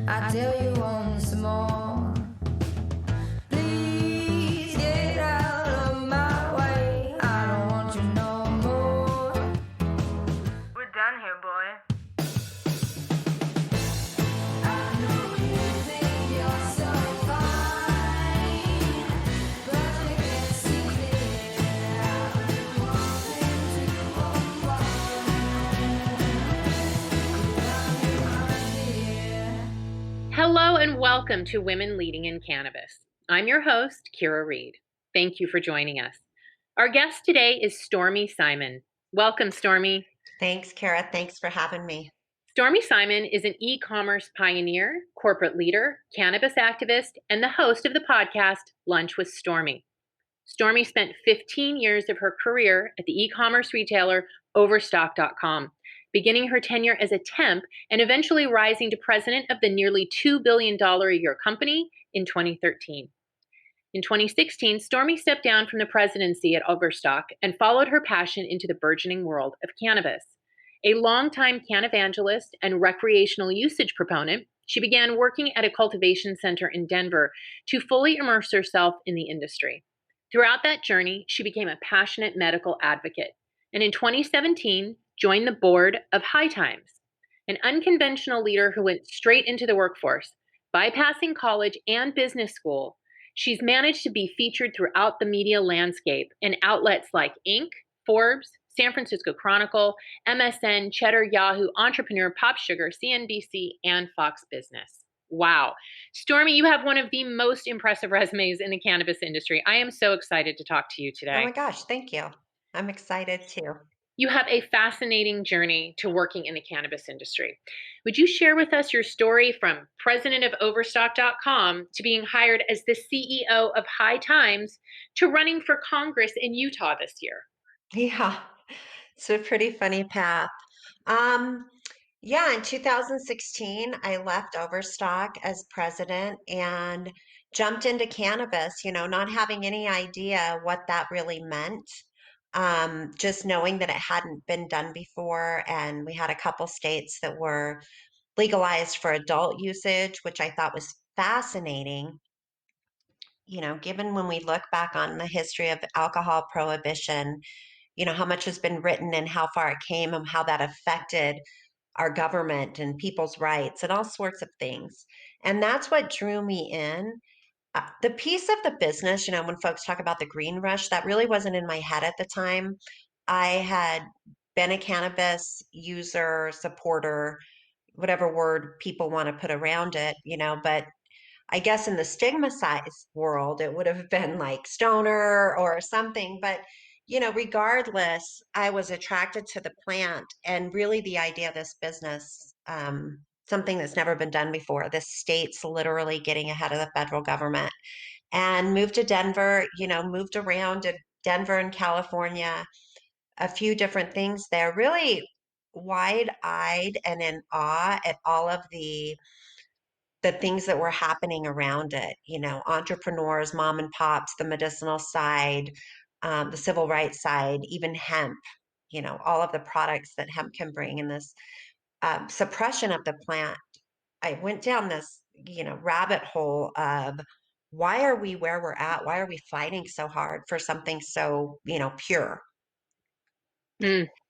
I tell you once more, please get out of my way. I don't want you no more. We're done here, boy. I know you think you're so fine, but you can't see it. I've been wanting to unwind. Hello and welcome to Women Leading in Cannabis. I'm your host, Kyra Reed. Thank you for joining us. Our guest today is Stormy Simon. Welcome, Stormy. Thanks, Kyra. Thanks for having me. Stormy Simon is an e-commerce pioneer, corporate leader, cannabis activist, and the host of the podcast Lunch with Stormy. Stormy spent 15 years of her career at the e-commerce retailer overstock.com, beginning her tenure as a temp and eventually rising to president of the nearly $2 billion a year company in 2013. In 2016, Stormy stepped down from the presidency at Overstock and followed her passion into the burgeoning world of cannabis. A longtime can evangelist and recreational usage proponent, she began working at a cultivation center in Denver to fully immerse herself in the industry. Throughout that journey, she became a passionate medical advocate, and in 2017, joined the board of High Times, an unconventional leader who went straight into the workforce, bypassing college and business school. She's managed to be featured throughout the media landscape in outlets like Inc., Forbes, San Francisco Chronicle, MSN, Cheddar, Yahoo, Entrepreneur, Pop Sugar, CNBC, and Fox Business. Wow. Stormy, you have one of the most impressive resumes in the cannabis industry. I am so excited to talk to you today. Oh my gosh, thank you. I'm excited too. You have a fascinating journey to working in the cannabis industry. Would you share with us your story from president of Overstock.com to being hired as the CEO of High Times to running for Congress in Utah this year? Yeah, it's a pretty funny path. In 2016, I left Overstock as president and jumped into cannabis, not having any idea what that really meant. Just knowing that it hadn't been done before, and we had a couple states that were legalized for adult usage, which I thought was fascinating. Given when we look back on the history of alcohol prohibition, how much has been written and how far it came and how that affected our government and people's rights and all sorts of things. And that's what drew me in. The piece of the business, when folks talk about the green rush, that really wasn't in my head at the time. I had been a cannabis user, supporter, whatever word people want to put around it, but I guess in the stigmatized world, it would have been like stoner or something. But, regardless, I was attracted to the plant and really the idea of this business, something that's never been done before. The state's literally getting ahead of the federal government, and moved to Denver, moved around to Denver and California, a few different things there, really wide-eyed and in awe at all of the things that were happening around it, entrepreneurs, mom and pops, the medicinal side, the civil rights side, even hemp, all of the products that hemp can bring in this suppression of the plant. I went down this, rabbit hole of why are we where we're at? Why are we fighting so hard for something so, pure?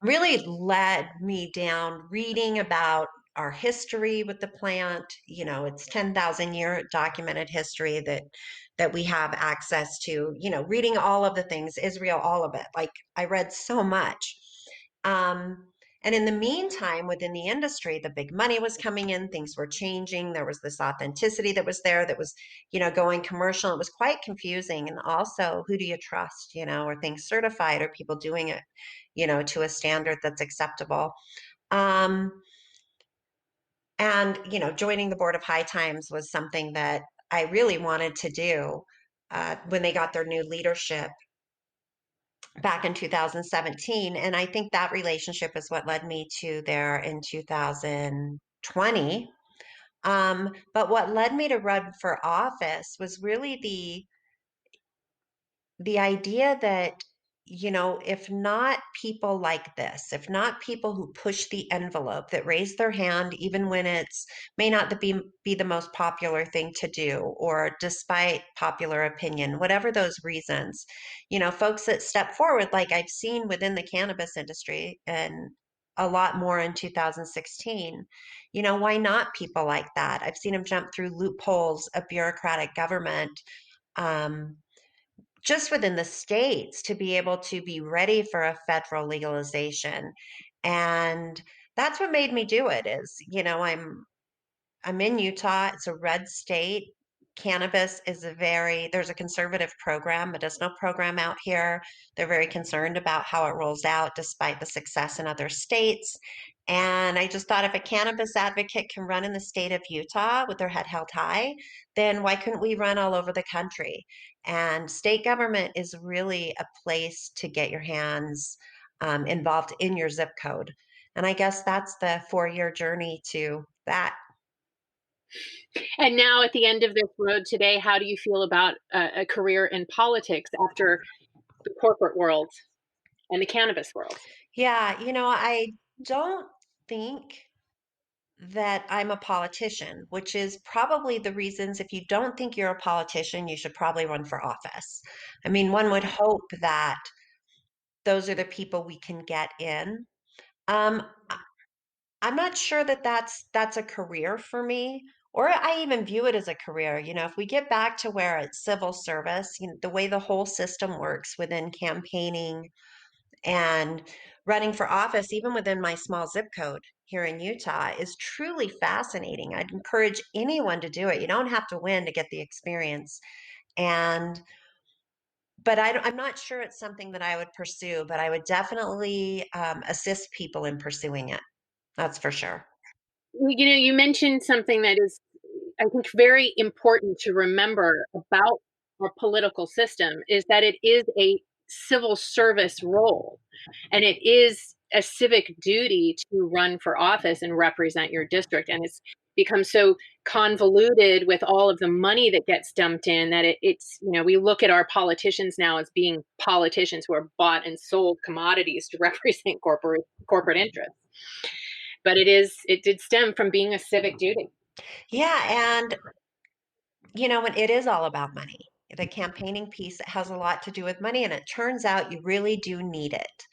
Really led me down reading about our history with the plant. It's 10,000 year documented history that we have access to, reading all of the things, Israel, all of it. Like, I read so much. And in the meantime, within the industry, the big money was coming in, things were changing. There was this authenticity that was there that was, going commercial. It was quite confusing. And also, who do you trust? Are things certified? Are people doing it, to a standard that's acceptable? And, joining the board of High Times was something that I really wanted to do when they got their new leadership back in 2017. And I think that relationship is what led me to there in 2020. But what led me to run for office was really the idea that if not people like this, if not people who push the envelope, that raise their hand, even when it's may not be the most popular thing to do, or despite popular opinion, whatever those reasons, folks that step forward, like I've seen within the cannabis industry and a lot more in 2016, why not people like that? I've seen them jump through loopholes of bureaucratic government. Um, just within the states to be able to be ready for a federal legalization. And that's what made me do it is, I'm in Utah. It's a red state. Cannabis is there's a conservative program, medicinal program out here. They're very concerned about how it rolls out despite the success in other states. And I just thought if a cannabis advocate can run in the state of Utah with their head held high, then why couldn't we run all over the country? And state government is really a place to get your hands involved in your zip code. And I guess that's the 4-year journey to that. And now, at the end of this road today, how do you feel about a career in politics after the corporate world and the cannabis world? Yeah, I don't think that I'm a politician, which is probably the reasons if you don't think you're a politician, you should probably run for office. I mean, one would hope that those are the people we can get in. I- I'm not sure that that's a career for me, or I even view it as a career. If we get back to where it's civil service, the way the whole system works within campaigning and running for office, even within my small zip code here in Utah, is truly fascinating. I'd encourage anyone to do it. You don't have to win to get the experience. And, but I'm not sure it's something that I would pursue, but I would definitely assist people in pursuing it. That's for sure. You mentioned something that is, I think, very important to remember about our political system is that it is a civil service role, and it is a civic duty to run for office and represent your district. And it's become so convoluted with all of the money that gets dumped in that we look at our politicians now as being politicians who are bought and sold commodities to represent corporate interests. But it did stem from being a civic duty. Yeah. And, when it is all about money, the campaigning piece has a lot to do with money. And it turns out you really do need it.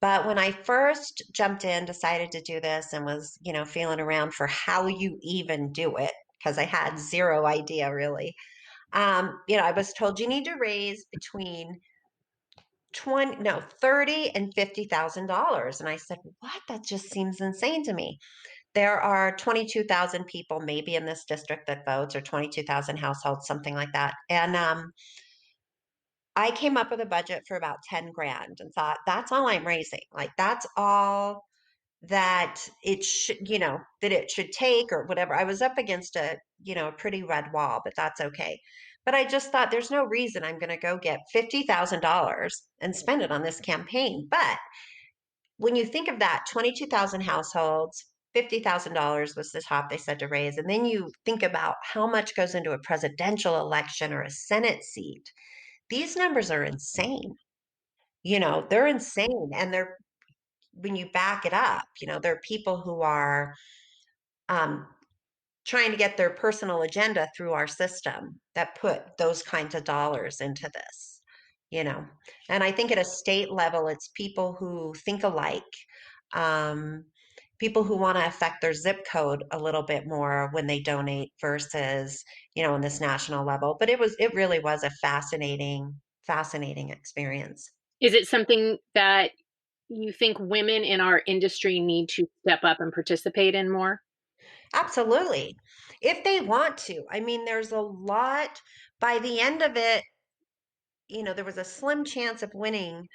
But when I first jumped in, decided to do this and was, feeling around for how you even do it, because I had zero idea really. I was told you need to raise between 20, no, 30 and $50,000. And I said, what? That just seems insane to me. There are 22,000 people maybe in this district that votes, or 22,000 households, something like that. And I came up with a budget for about 10 grand and thought, that's all I'm raising. Like, that's all that it should take, or whatever. I was up against a pretty red wall, but that's okay. But I just thought there's no reason I'm going to go get $50,000 and spend it on this campaign. But when you think of that, 22,000 households, $50,000 was the top they said to raise. And then you think about how much goes into a presidential election or a Senate seat. These numbers are insane. They're insane. And when you back it up, there are people who are um, trying to get their personal agenda through our system that put those kinds of dollars into this, you know. And I think at a state level, it's people who think alike, um, people who want to affect their zip code a little bit more when they donate versus, on this national level. But it really was a fascinating experience. Is it something that you think women in our industry need to step up and participate in more? Absolutely. If they want to. I mean, there's a lot by the end of it, there was a slim chance of winning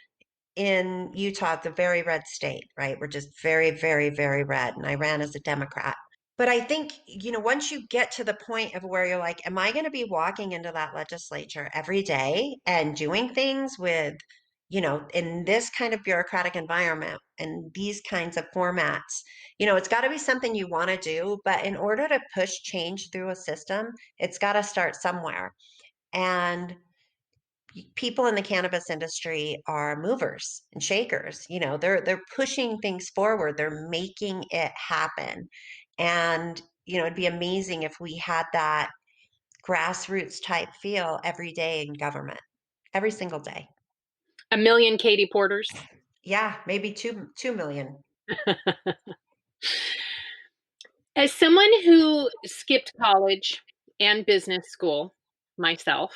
in Utah, the very red state, right? We're just very, very, very red. And I ran as a Democrat. But I think, once you get to the point of where you're like, am I going to be walking into that legislature every day and doing things with, in this kind of bureaucratic environment and these kinds of formats? It's got to be something you want to do. But in order to push change through a system, it's got to start somewhere. And people in the cannabis industry are movers and shakers. They're pushing things forward. They're making it happen. And, it'd be amazing if we had that grassroots type feel every day in government, every single day. A million Katie Porters. Yeah, maybe 2 million. As someone who skipped college and business school myself,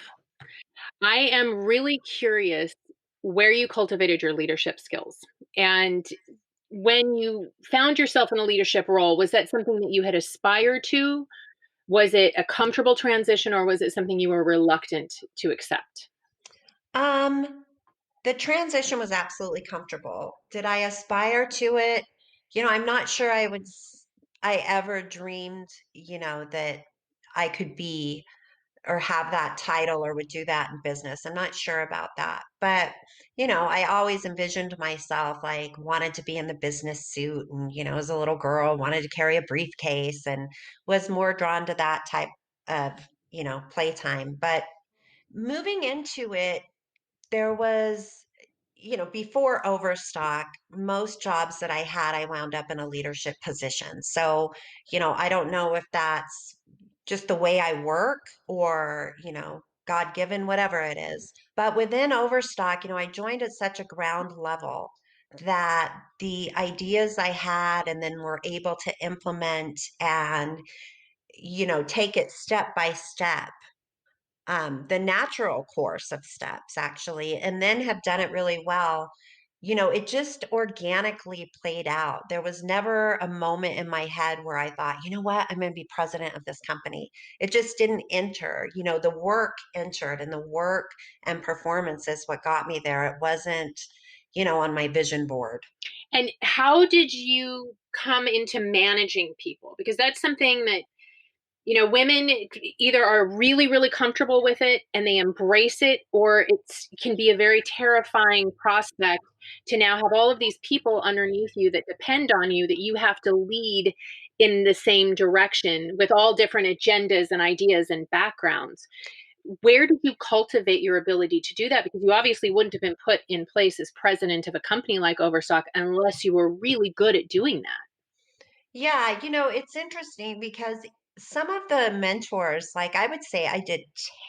I am really curious where you cultivated your leadership skills. And when you found yourself in a leadership role, was that something that you had aspired to? Was it a comfortable transition or was it something you were reluctant to accept? Um, the transition was absolutely comfortable. Did I aspire to it? I'm not sure I ever dreamed, that I could be or have that title or would do that in business. I'm not sure about that. But, I always envisioned myself like wanted to be in the business suit and, as a little girl, wanted to carry a briefcase and was more drawn to that type of, playtime. But moving into it, there was, before Overstock, most jobs that I had, I wound up in a leadership position. So, I don't know if that's just the way I work or, God given, whatever it is. But within Overstock, I joined at such a ground level that the ideas I had and then were able to implement and, take it step by step, the natural course of steps actually, and then have done it really well. It just organically played out. There was never a moment in my head where I thought, you know what, I'm going to be president of this company. It just didn't enter. The work entered, and the work and performance is what got me there. It wasn't, on my vision board. And how did you come into managing people? Because that's something that, women either are really, really comfortable with it and they embrace it, or it can be a very terrifying prospect to now have all of these people underneath you that depend on you, that you have to lead in the same direction with all different agendas and ideas and backgrounds. Where did you cultivate your ability to do that? Because you obviously wouldn't have been put in place as president of a company like Overstock unless you were really good at doing that. Yeah, it's interesting because some of the mentors, like I would say I did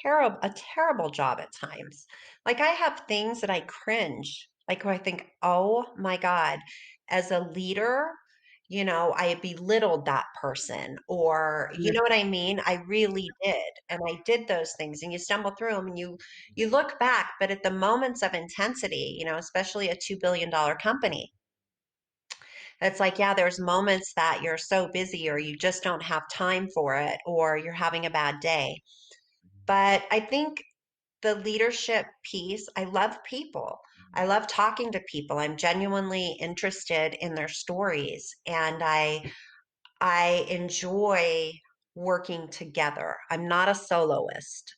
a terrible job at times. Like I have things that I cringe, like where I think, oh my God, as a leader, I belittled that person, or you Mm. know what I mean? I really did. And I did those things, and you stumble through them and you look back, but at the moments of intensity, especially a $2 billion company, it's like, yeah, there's moments that you're so busy or you just don't have time for it or you're having a bad day. But I think the leadership piece, I love people. I love talking to people. I'm genuinely interested in their stories, and I enjoy working together. I'm not a soloist.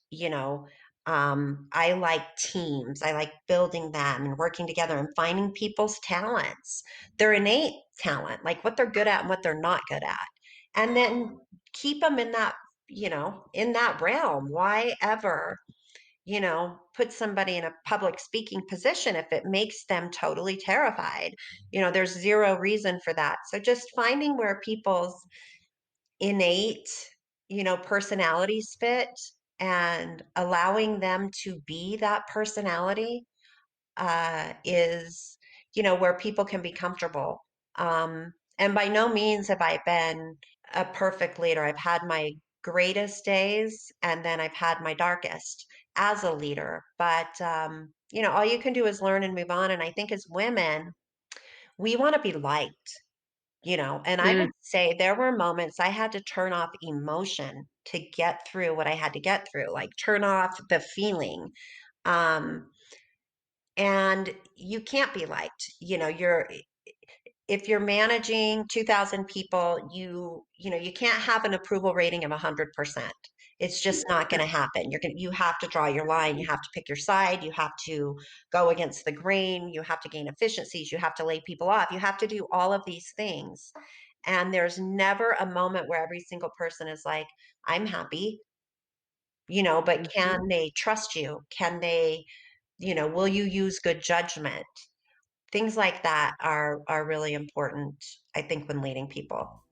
I like teams. I like building them and working together and finding people's talents, their innate talent, like what they're good at and what they're not good at. And then keep them in that realm. Why ever, put somebody in a public speaking position if it makes them totally terrified? There's zero reason for that. So just finding where people's innate, personalities fit and allowing them to be that personality is, where people can be comfortable. And by no means have I been a perfect leader. I've had my greatest days and then I've had my darkest as a leader. But, all you can do is learn and move on. And I think as women, we want to be liked. And I Mm. would say there were moments I had to turn off emotion to get through what I had to get through, like turn off the feeling. Um, and you can't be liked. If you're managing 2,000 people, you can't have an approval rating of 100%. It's just not going to happen. You have to draw your line. You have to pick your side. You have to go against the grain. You have to gain efficiencies. You have to lay people off. You have to do all of these things. And there's never a moment where every single person is like, I'm happy, but Mhm. can they trust you? Can they Will you use good judgment? Things like that are really important, I think, when leading people.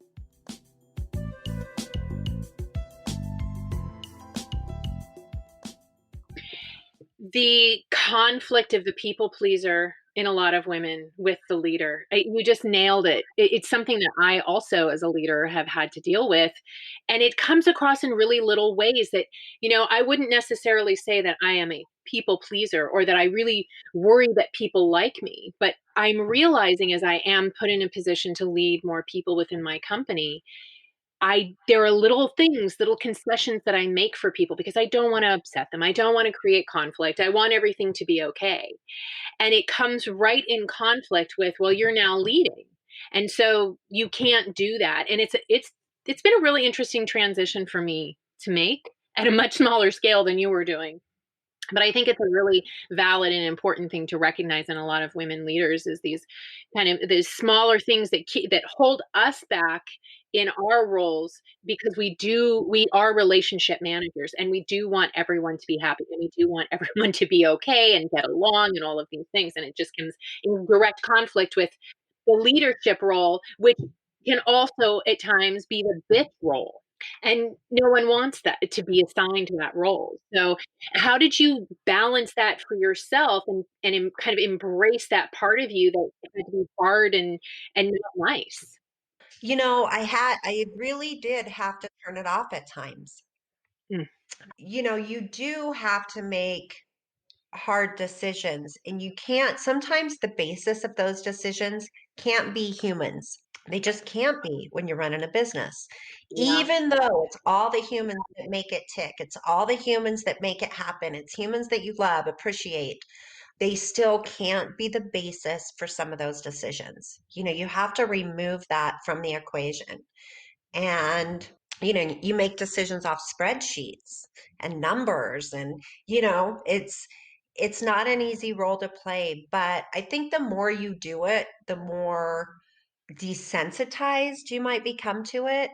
The conflict of the people pleaser in a lot of women with the leader. You just nailed it. It's something that I also, as a leader, have had to deal with. And it comes across in really little ways that, I wouldn't necessarily say that I am a people pleaser or that I really worry that people like me. But I'm realizing as I am put in a position to lead more people within my company, there are little things, little concessions that I make for people because I don't want to upset them. I don't want to create conflict. I want everything to be okay. And it comes right in conflict with, well, you're now leading. And so you can't do that. And it's been a really interesting transition for me to make at a much smaller scale than you were doing. But I think it's a really valid and important thing to recognize in a lot of women leaders is these smaller things that hold us back in our roles because we are relationship managers and we do want everyone to be happy and we do want everyone to be okay and get along and all of these things, and it just comes in direct conflict with the leadership role, which can also at times be the bitch role, and no one wants that to be assigned to that role. So how did you balance that for yourself and kind of embrace that part of you that had to be hard and not nice? I really did have to turn it off at times. Mm, You do have to make hard decisions, and you can't, sometimes the basis of those decisions can't be humans. They just can't be when you're running a business. yeah. Even though it's all the humans that make it tick, it's all the humans that make it happen, it's humans that you love, appreciate, they still can't be the basis for some of those decisions. You have to remove that from the equation. And you make decisions off spreadsheets and numbers, and it's not an easy role to play, but I think the more you do it, the more desensitized you might become to it.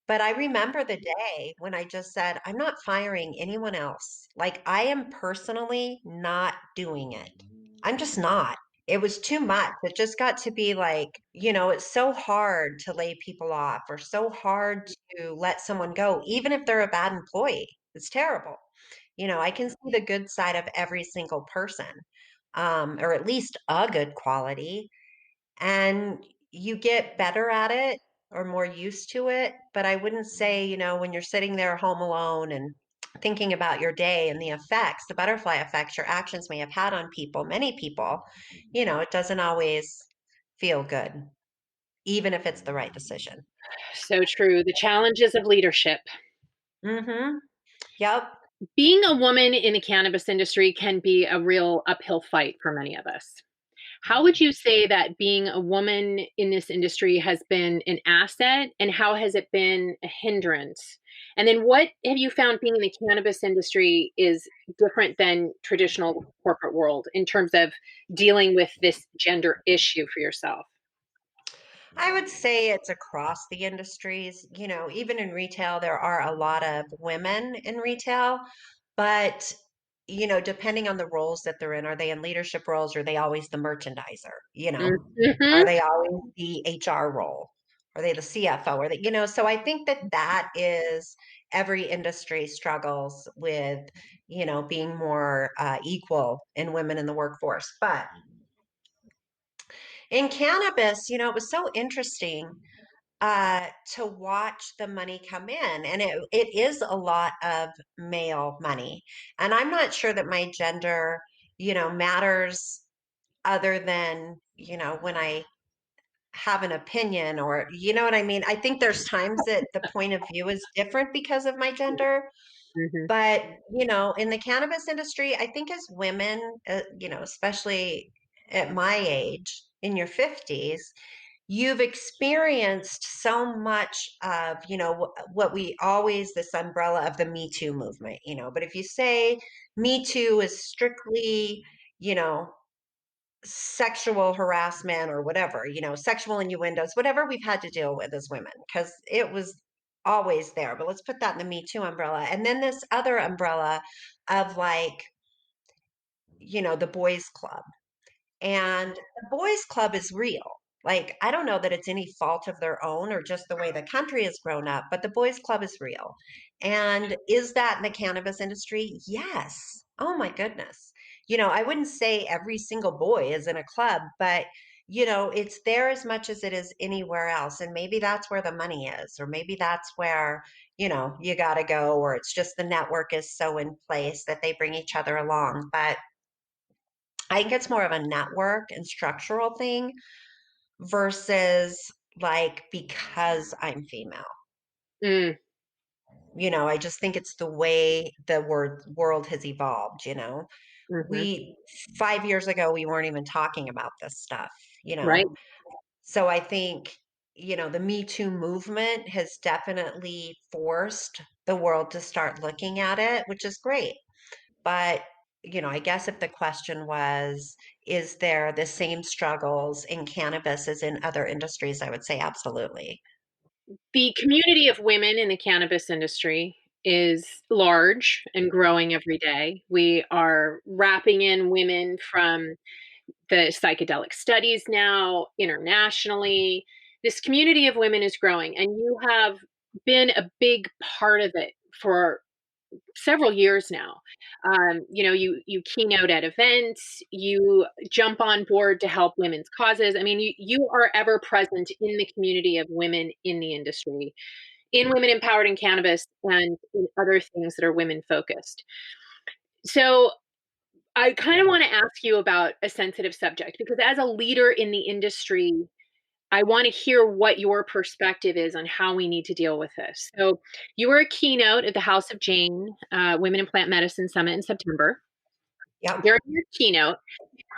But I remember the day when I just said, I'm not firing anyone else. Like, I am personally not doing it. I'm just not. It was too much. It just got to be like, it's so hard to lay people off or so hard to let someone go, even if they're a bad employee. It's terrible. I can see the good side of every single person, or at least a good quality, and you get better at it or more used to it. But I wouldn't say, when you're sitting there home alone and thinking about your day and the effects, the butterfly effects your actions may have had on people, many people, it doesn't always feel good, even if it's the right decision. So true. The challenges of leadership. Mm-hmm. Yep. Being a woman in the cannabis industry can be a real uphill fight for many of us. How would you say that being a woman in this industry has been an asset, and how has it been a hindrance? And then what have you found being in the cannabis industry is different than traditional corporate world in terms of dealing with this gender issue for yourself? I would say it's across the industries. Even in retail, there are a lot of women in retail, but depending on the roles that they're in, are they in leadership roles? Or are they always the merchandiser? Are Mhm. they always the HR role? Are they the CFO? Are they, so I think that is every industry struggles with, being more equal in women in the workforce. But in cannabis, it was so interesting to watch the money come in. And it is a lot of male money. And I'm not sure that my gender, matters, other than, when I have an opinion, or, you know what I mean? I think there's times that the point of view is different because of my gender. Mhm. But, in the cannabis industry, I think as women, especially at my age, in your 50s, you've experienced so much of, what we always, this umbrella of the Me Too movement, but if you say Me Too is strictly, you know, sexual harassment or whatever, sexual innuendos, whatever we've had to deal with as women, because it was always there. But let's put that in the Me Too umbrella. And then this other umbrella of like the boys club. And the boys club is real. Like, I don't know that it's any fault of their own or just the way the country has grown up, but the boys club is real. And is that in the cannabis industry? Yes. Oh my goodness. I wouldn't say every single boy is in a club, but it's there as much as it is anywhere else. And maybe that's where the money is, or maybe that's where, you got to go, or it's just the network is so in place that they bring each other along. But I think it's more of a network and structural thing versus like because I'm female. Mm, I just think it's the way the world has evolved. hmm. We 5 years ago we weren't even talking about this stuff, you Right. know. So I think, the Me Too movement has definitely forced the world to start looking at it, which is great. But, I guess if the question was, is there the same struggles in cannabis as in other industries? I would say absolutely. The community of women in the cannabis industry is large and growing every day. We are wrapping in women from the psychedelic studies now internationally. This community of women is growing, and you have been a big part of it for several years now. You keynote at events, you jump on board to help women's causes. I mean, you are ever present in the community of women in the industry, in women empowered in cannabis, and in other things that are women focused. So I kind of want to ask you about a sensitive subject because as a leader in the industry, I want to hear what your perspective is on how we need to deal with this. So, you were a keynote at the House of Jane Women in Plant Medicine Summit in September. Yep. During your keynote,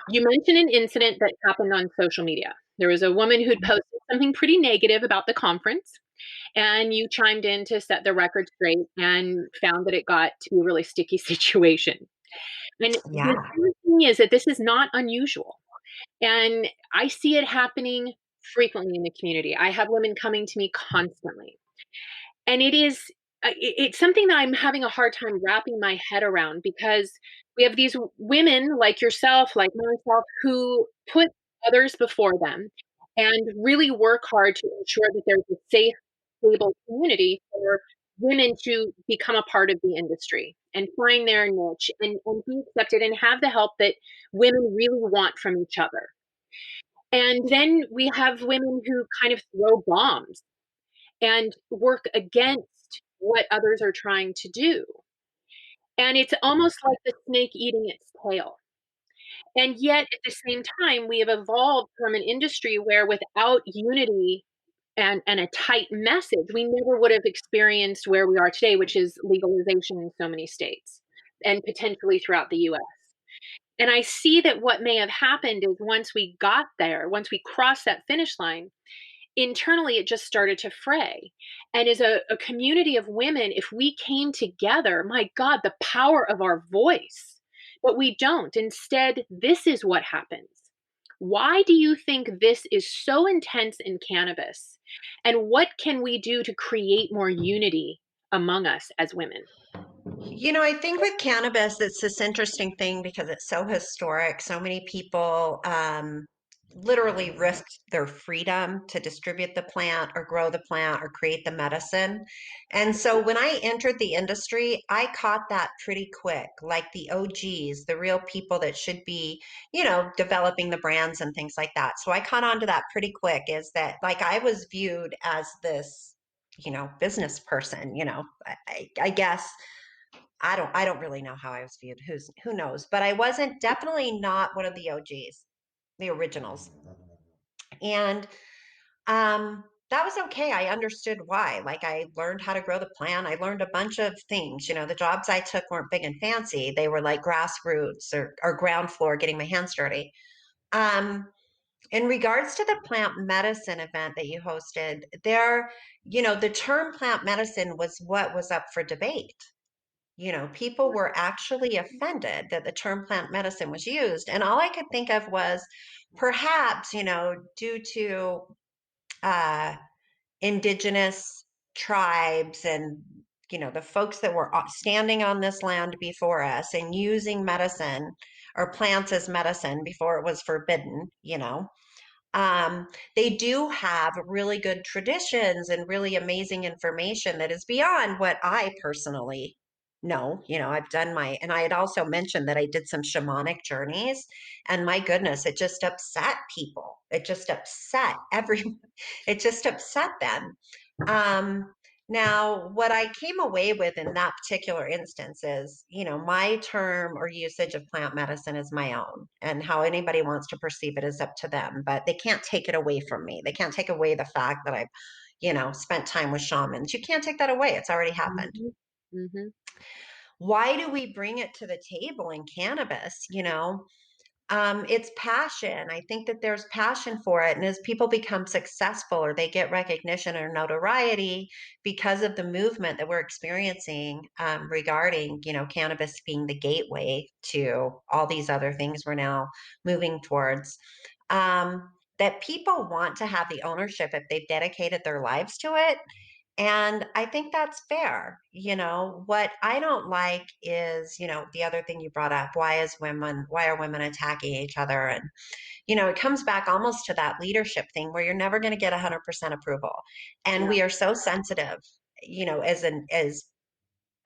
you mentioned an incident that happened on social media. There was a woman who'd posted something pretty negative about the conference, and you chimed in to set the record straight and found that it got to be a really sticky situation. And the Yeah. funny thing is that this is not unusual. And I see it happening frequently in the community. I have women coming to me constantly. And it's something that I'm having a hard time wrapping my head around because we have these women like yourself, like myself, who put others before them and really work hard to ensure that there's a safe, stable community for women to become a part of the industry and find their niche and be accepted and have the help that women really want from each other. And then we have women who kind of throw bombs and work against what others are trying to do. And it's almost like the snake eating its tail. And yet, at the same time, we have evolved from an industry where without unity and a tight message, we never would have experienced where we are today, which is legalization in so many states and potentially throughout the US. And I see that what may have happened is once we got there, once we crossed that finish line, internally it just started to fray. And as a community of women, if we came together, my God, the power of our voice. But we don't. Instead, this is what happens. Why do you think this is so intense in cannabis? And what can we do to create more unity among us as women? I think with cannabis, it's this interesting thing because it's so historic. So many people literally risked their freedom to distribute the plant or grow the plant or create the medicine. And so when I entered the industry, I caught that pretty quick, like the OGs, the real people that should be, developing the brands and things like that. So I caught on to that pretty quick is that like I was viewed as this, business person, I guess I don't really know how I was viewed. Who knows? But I wasn't definitely not one of the OGs, the originals. And that was okay. I understood why. Like I learned how to grow the plant. I learned a bunch of things. The jobs I took weren't big and fancy. They were like grassroots or ground floor, getting my hands dirty. Um, in regards to the plant medicine event that you hosted, the term plant medicine was what was up for debate. People were actually offended that the term plant medicine was used. And all I could think of was perhaps, due to uh, indigenous tribes and, the folks that were standing on this land before us and using medicine or plants as medicine before it was forbidden, um, they do have really good traditions and really amazing information that is beyond what I personally know. I've done and I had also mentioned that I did some shamanic journeys, and my goodness, it just upset people. It just upset everyone. It just upset them. Um, Now, what I came away with in that particular instance is, my term or usage of plant medicine is my own, and how anybody wants to perceive it is up to them, but they can't take it away from me. They can't take away the fact that I've, spent time with shamans. You can't take that away. It's already happened. Mhm. Mhm. Why do we bring it to the table in cannabis? It's passion. I think that there's passion for it. And as people become successful or they get recognition or notoriety because of the movement that we're experiencing regarding, cannabis being the gateway to all these other things we're now moving towards, that people want to have the ownership if they've dedicated their lives to it. And I think that's fair. What I don't like is, the other thing you brought up, why are women attacking each other? And, it comes back almost to that leadership thing where you're never going to get 100% approval. And we are so sensitive, as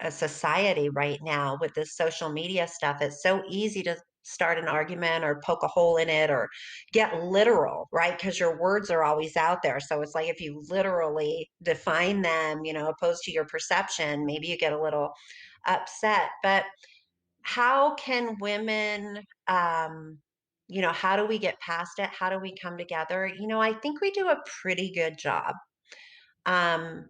a society right now with this social media stuff. It's so easy to start an argument or poke a hole in it or get literal, right? Because your words are always out there. So it's like if you literally define them, opposed to your perception, maybe you get a little upset. But how can women, how do we get past it? How do we come together? I think we do a pretty good job. Um,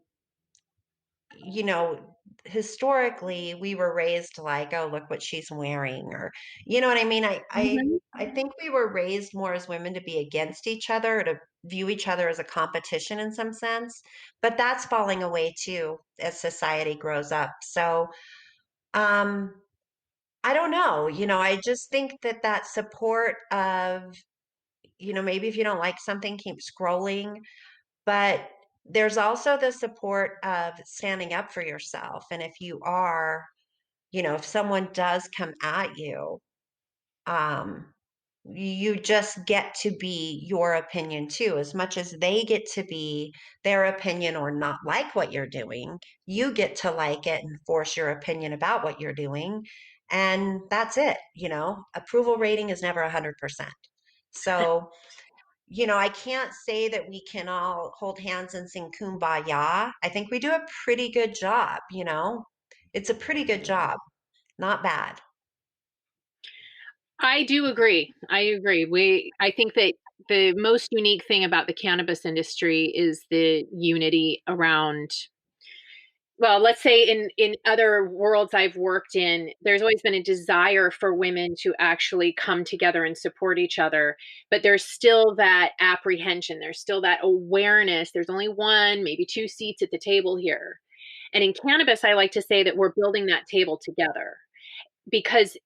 you know, Historically we were raised like, oh, look what she's wearing, or you know what I mean? Mhm. I think we were raised more as women to be against each other, to view each other as a competition in some sense, but that's falling away too as society grows up. So, um, I don't know, I just think that that support of, maybe if you don't like something, keep scrolling, but there's also the support of standing up for yourself. And if you are, if someone does come at you, um, you just get to be your opinion too. As much as they get to be their opinion or not like what you're doing, you get to like it and force your opinion about what you're doing. And that's it. Approval rating is never 100%. So, I can't say that we can all hold hands and sing Kumbaya. I think we do a pretty good job. It's a pretty good job, not bad. I do agree. I agree. I think that the most unique thing about the cannabis industry is the unity around, well, let's say in other worlds I've worked in, there's always been a desire for women to actually come together and support each other, but there's still that apprehension, there's still that awareness. There's only one, maybe two seats at the table here. And in cannabis, I like to say that we're building that table together, because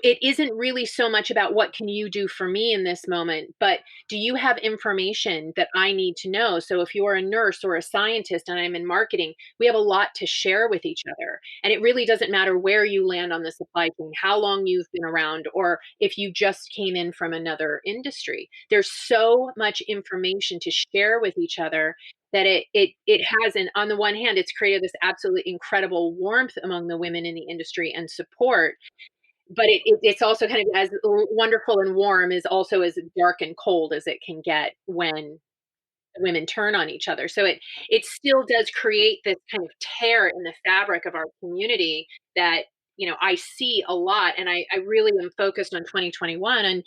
it isn't really so much about what can you do for me in this moment, but do you have information that I need to know? So if you're a nurse or a scientist and I'm in marketing, we have a lot to share with each other. And it really doesn't matter where you land on the supply chain, how long you've been around, or if you just came in from another industry. There's so much information to share with each other that it has, and on the one hand, it's created this absolutely incredible warmth among the women in the industry and support, but it's also kind of as wonderful and warm is also as dark and cold as it can get when women turn on each other. So it still does create this kind of tear in the fabric of our community that, I see a lot, and I really am focused on 2021 and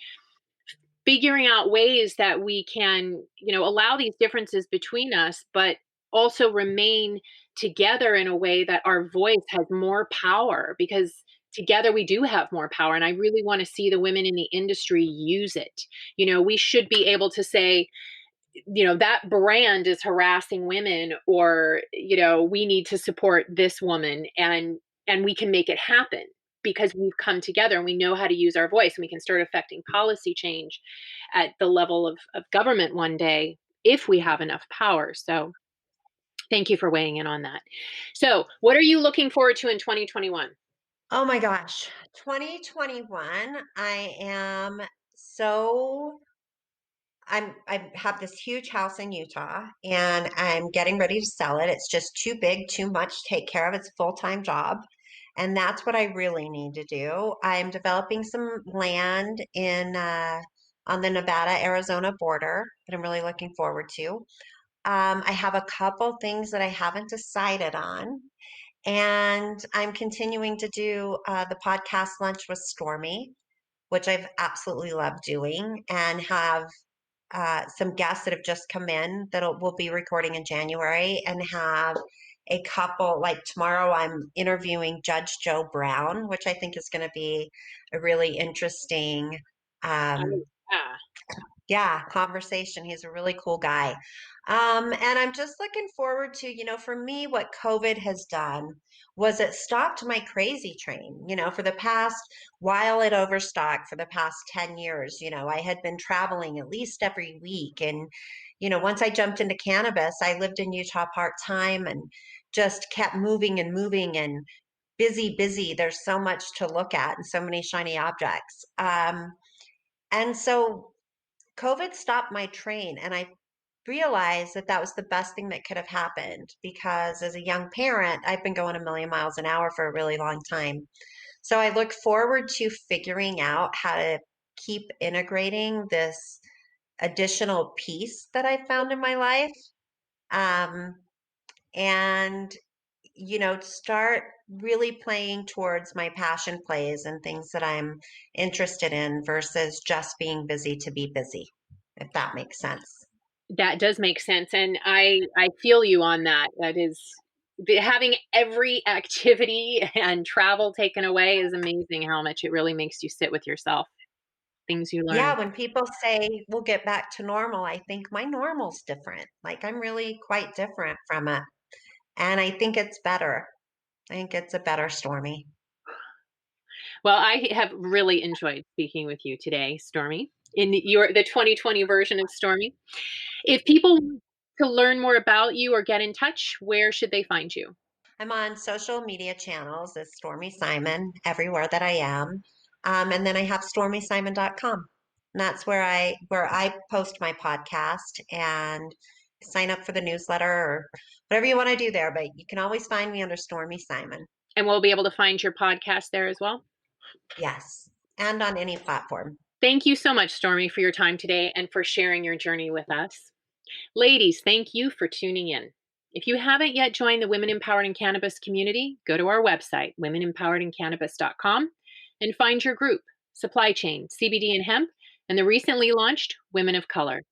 figuring out ways that we can, allow these differences between us, but also remain together in a way that our voice has more power, because together we do have more power. And I really want to see the women in the industry use it. We should be able to say, that brand is harassing women, or, we need to support this woman, and we can make it happen because we've come together and we know how to use our voice, and we can start affecting policy change at the level of government one day if we have enough power. So thank you for weighing in on that. So what are you looking forward to in 2021? Oh my gosh, 2021, so I have this huge house in Utah and I'm getting ready to sell it. It's just too big, too much to take care of. It's a full-time job. And that's what I really need to do. I'm developing some land in on the Nevada-Arizona border that I'm really looking forward to. I have a couple things that I haven't decided on. And I'm continuing to do the podcast Lunch with Stormy, which I've absolutely loved doing, and have some guests that have just come in that we'll be recording in January, and have a couple, like tomorrow, I'm interviewing Judge Joe Brown, which I think is going to be a really interesting Oh, um, yeah. yeah, conversation. He's a really cool guy. And I'm just looking forward to, for me, what COVID has done was it stopped my crazy train. For the past, while it overstocked for the past 10 years, I had been traveling at least every week. And, once I jumped into cannabis, I lived in Utah part-time and just kept moving and moving and busy, busy. There's so much to look at and so many shiny objects. And so COVID stopped my train, and I realized that that was the best thing that could have happened because as a young parent, I've been going a million miles an hour for a really long time. So I look forward to figuring out how to keep integrating this additional piece that I found in my life. Um, and start really playing towards my passion plays and things that I'm interested in versus just being busy to be busy, if that makes sense. That does make sense, and I feel you on that. That is having every activity and travel taken away is amazing how much it really makes you sit with yourself, things you learn. Yeah, when people say we'll get back to normal, I think my normal's different. Like I'm really quite different from it. And I think it's better. I think it's a better Stormy. Well, I have really enjoyed speaking with you today, Stormy, in the 2020 version of Stormy. If people want to learn more about you or get in touch, where should they find you? I'm on social media channels as Stormy Simon everywhere that I am. And then I have stormy-simon.com. And that's where I post my podcast and sign up for the newsletter or whatever you want to do there. But you can always find me under Stormy Simon. And we'll be able to find your podcast there as well. Yes. And on any platform. Thank you so much, Stormy, for your time today and for sharing your journey with us. Ladies, thank you for tuning in. If you haven't yet joined the Women Empowered in Cannabis community, go to our website, womenempoweredin-cannabis.com, and find your group, Supply Chain, CBD and Hemp, and the recently launched Women of Color.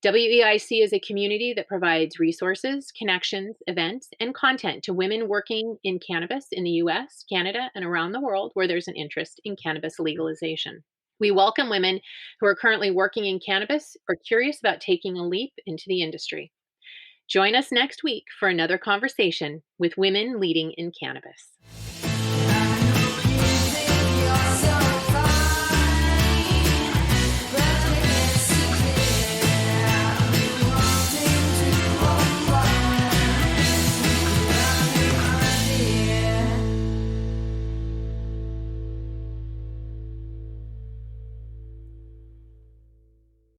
WEIC is a community that provides resources, connections, events, and content to women working in cannabis in the US, Canada, and around the world where there's an interest in cannabis legalization. We welcome women who are currently working in cannabis or curious about taking a leap into the industry. Join us next week for another conversation with women leading in cannabis.